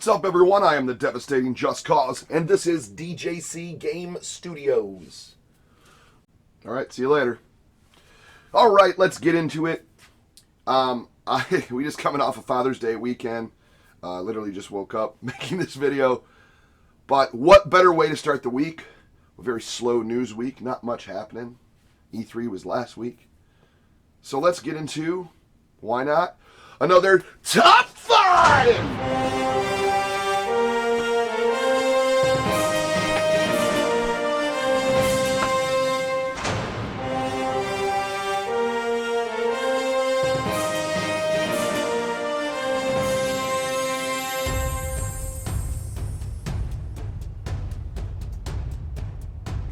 What's up, everyone? I am the devastating Just Cause, and this is DJC Game Studios. Alright, see you later. Alright, let's get into it. We just coming off of Father's Day weekend. Literally just woke up making this video. But what better way to start the week? A very slow news week, not much happening. E3 was last week. So let's get into, why not, another Top 5!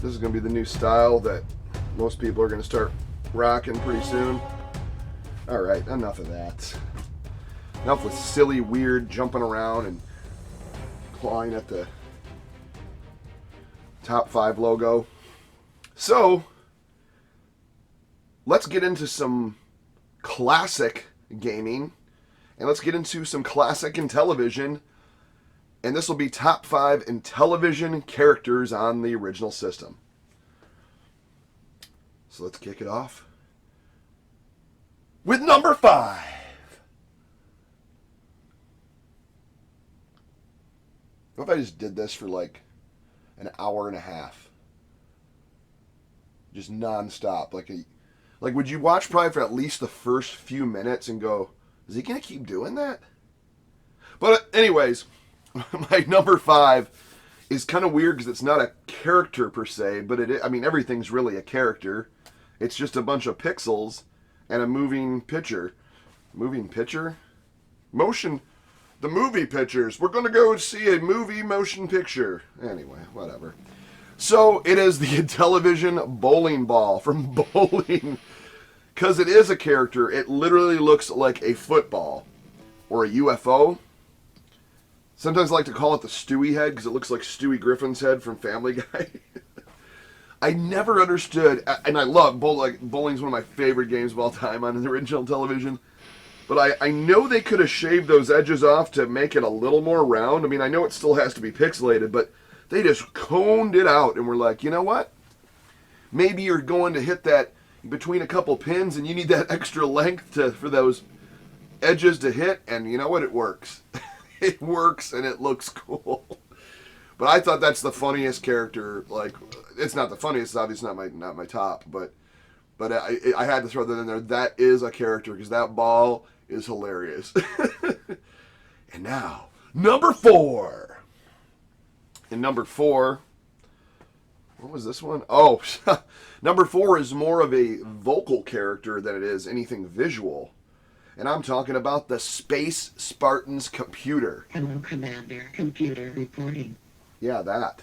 This is going to be the new style that most people are going to start rocking pretty soon. Alright, enough of that. Enough with silly, weird jumping around and clawing at the Top 5 logo. So, let's get into some classic gaming. And let's get into some classic Intellivision. And this will be top 5 Intellivision characters on the original system. So let's kick it off with number 5. What if I just did this for like an hour and a half? Just non-stop. Like would you watch probably for at least the first few minutes and go, is he going to keep doing that? But anyways, my number 5 is kind of weird because it's not a character per se, but it is, I mean, everything's really a character. It's just a bunch of pixels and a moving picture. Moving picture? Motion. The movie pictures. We're going to go see a movie motion picture. Anyway, whatever. So, it is the Intellivision bowling ball from Bowling. Because it is a character. It literally looks like a football. Or a UFO. Sometimes I like to call it the Stewie head because it looks like Stewie Griffin's head from Family Guy. I never understood, and I love bowling's one of my favorite games of all time on the original television. But I know they could have shaved those edges off to make it a little more round. I mean, I know it still has to be pixelated, but they just coned it out and were like, you know what? Maybe you're going to hit that between a couple pins and you need that extra length for those edges to hit, and you know what? It works. It works and it looks cool. But I thought that's the funniest character. Like, it's not the funniest. It's obviously not my top. But I had to throw that in there. That is a character because that ball is hilarious. And now number 4. And number 4. What was this one? Oh, number 4 is more of a vocal character than it is anything visual. And I'm talking about the Space Spartan's computer. Hello, Commander. Computer reporting. Yeah, that.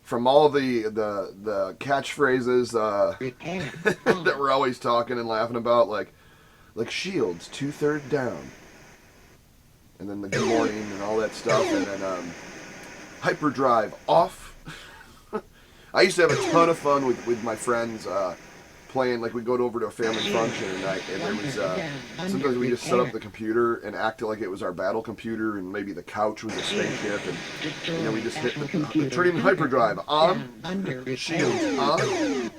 From all the catchphrases that we're always talking and laughing about, like shields 2/3 down, and then the good morning and all that stuff, and then hyperdrive off. I used to have a ton of fun with my friends. Playing, like, we'd go over to a family function and there was sometimes we just set up the computer and acted like it was our battle computer, and maybe the couch was a spaceship, and we just hit the turning hyperdrive on, shields on.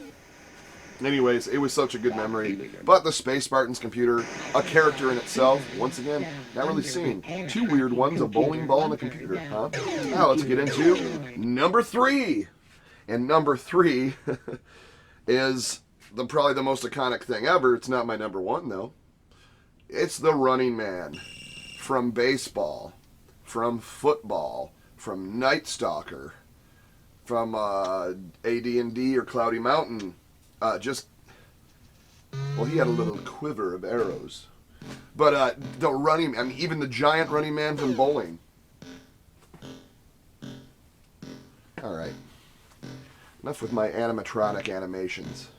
Anyways, it was such a good memory. But the Space Spartan's computer, a character in itself, once again, not really seen. 2 weird ones, a bowling ball and a computer, huh? Now let's get into number 3. And number 3 is probably the most iconic thing ever. It's not my number 1, though. It's the Running Man. From baseball, from football, from Night Stalker, from AD&D or Cloudy Mountain. Well, he had a little quiver of arrows. But the running, I mean, even the giant Running Man from Bowling. Alright. Enough with my animatronic animations.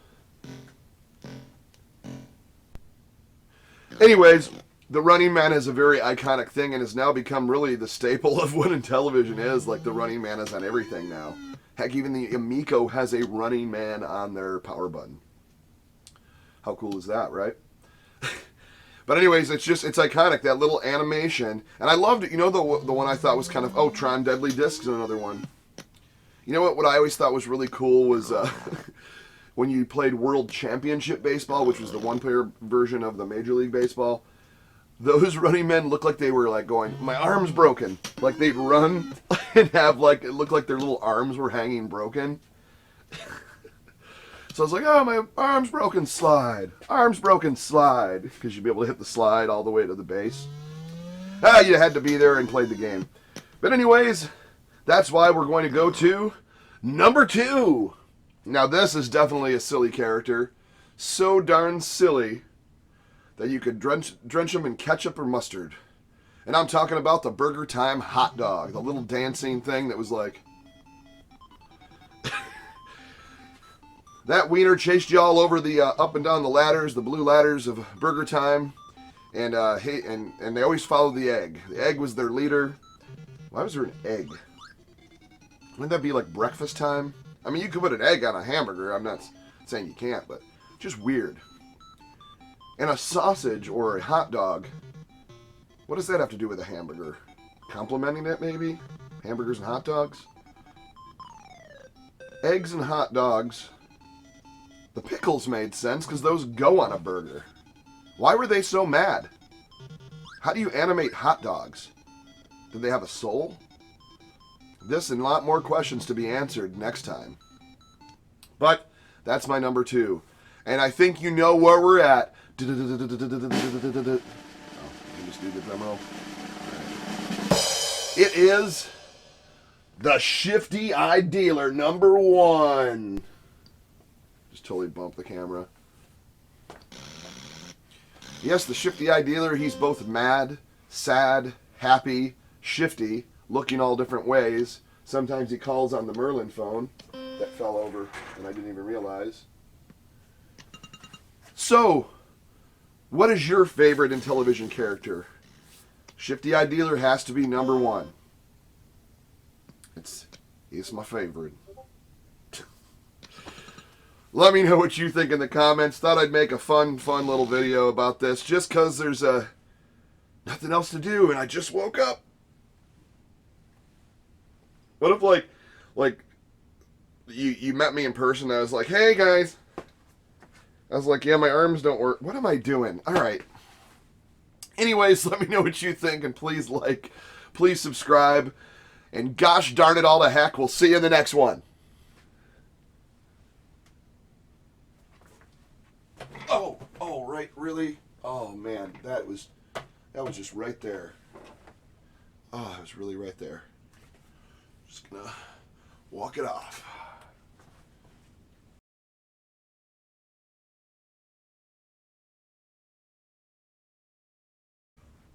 Anyways, the Running Man is a very iconic thing and has now become really the staple of what Intellivision is. Like, the Running Man is on everything now. Heck, even the Amico has a Running Man on their power button. How cool is that, right? But anyways, it's iconic, that little animation. And I loved it. You know, the one I thought was kind of, oh, Tron Deadly Disc is another one. You know what I always thought was really cool was when you played World Championship Baseball, which was the one-player version of the Major League Baseball. Those running men looked like they were like going, my arm's broken. Like they'd run and have like, it looked like their little arms were hanging broken. So I was like, oh, my arm's broken, slide. Arm's broken, slide. Because you'd be able to hit the slide all the way to the base. You had to be there and play the game. But anyways, that's why we're going to go to number 2. Now this is definitely a silly character. So darn silly that you could drench them in ketchup or mustard. And I'm talking about the Burger Time hot dog. The little dancing thing that was like... That wiener chased you all over the up and down the ladders, the blue ladders of Burger Time. And they always followed the egg. The egg was their leader. Why was there an egg? Wouldn't that be like breakfast time? I mean, you could put an egg on a hamburger. I'm not saying you can't, but just weird. And a sausage or a hot dog, what does that have to do with a hamburger? Complimenting it, maybe? Hamburgers and hot dogs? Eggs and hot dogs. The pickles made sense because those go on a burger. Why were they so mad? How do you animate hot dogs? Did they have a soul? This and a lot more questions to be answered next time. But that's my number 2. And I think you know where we're at. Oh, you just do the drum roll. It is the Shifty Eye Dealer, number 1. Just totally bumped the camera. Yes, the Shifty Eye Dealer, he's both mad, sad, happy, shifty, looking all different ways. Sometimes he calls on the Merlin phone that fell over and I didn't even realize. So, what is your favorite Intellivision character? Shifty Eye Dealer has to be number 1. It's my favorite. Let me know what you think in the comments. Thought I'd make a fun little video about this just because there's nothing else to do and I just woke up. What if like you met me in person and I was like, hey guys. I was like, yeah, my arms don't work. What am I doing? All right. Anyways, let me know what you think and please like, please subscribe. And gosh darn it all to heck, we'll see you in the next one. Oh, right, really? Oh man, that was just right there. Oh, it was really right there. Just gonna walk it off.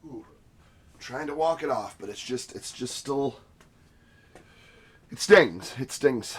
Ooh, I'm trying to walk it off, but it's just still, it stings. It stings.